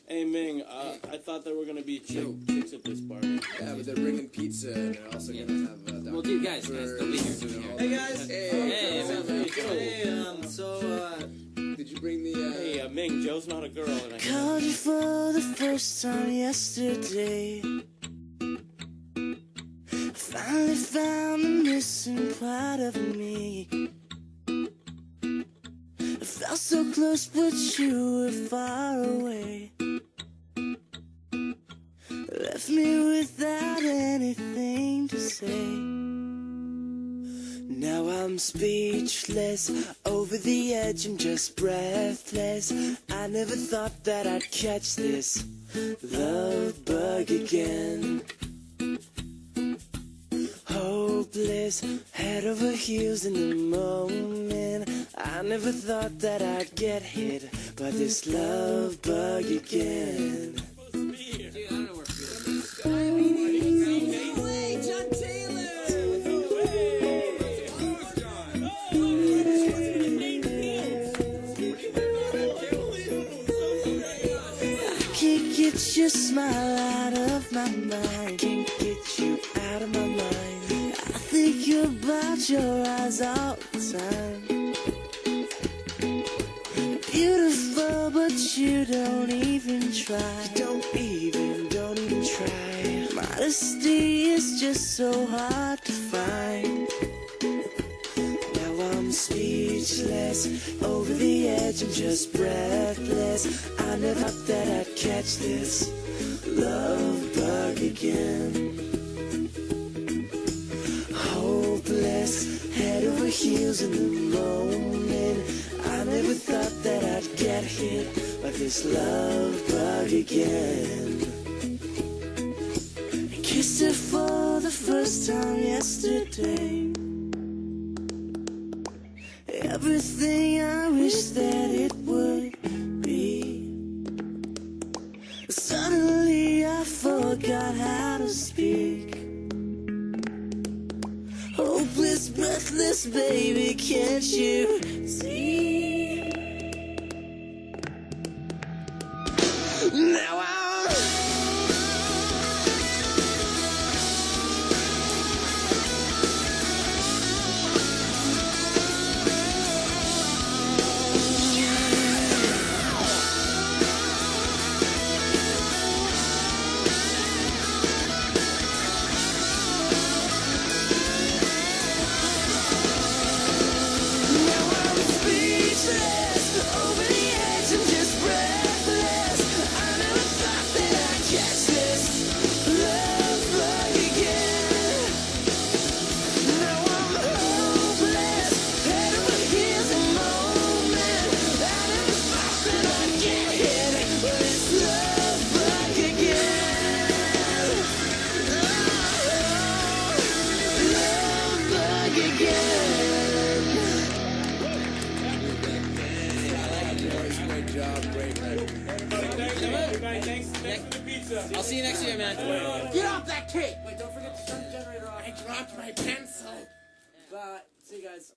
Hey Ming, I thought there were gonna be chicks at this party. Yeah, but they're bringing pizza and they're also gonna have. Well, dude, guys, don't be here, Hey guys. Hey, So, did you bring the? Hey, Ming, Joe's not a girl, and I Called you for the first time yesterday. Finally found the missing part of me. I felt so close, but you were far away. Left me without anything to say. Now I'm speechless, over the edge, I'm just breathless. I never thought that I'd catch this love bug again. Hopeless, head over heels in the moment. I never thought that I'd get hit by this love bug again. Dude, I don't know where Felix is. hey, John Taylor. I can't get your smile out of my mind. Can't get you out of my mind. I think about your eyes all the time. Beautiful, but you don't even try. Don't even try. Modesty is just so hard to find. Now I'm speechless, over the edge, I'm just breathless. I never thought that I'd catch this love bug again. Hopeless, head over heels in the moment. I never thought that I'd get hit by this love bug again. I kissed her for the first time yesterday. Everything I wish that it would be. Suddenly I forgot how to speak. Hopeless, breathless, baby, can't you see? Now I'll see you next year, man. Get off that cake. Wait, don't forget to turn the generator off. I dropped my pencil. Bye. See you guys.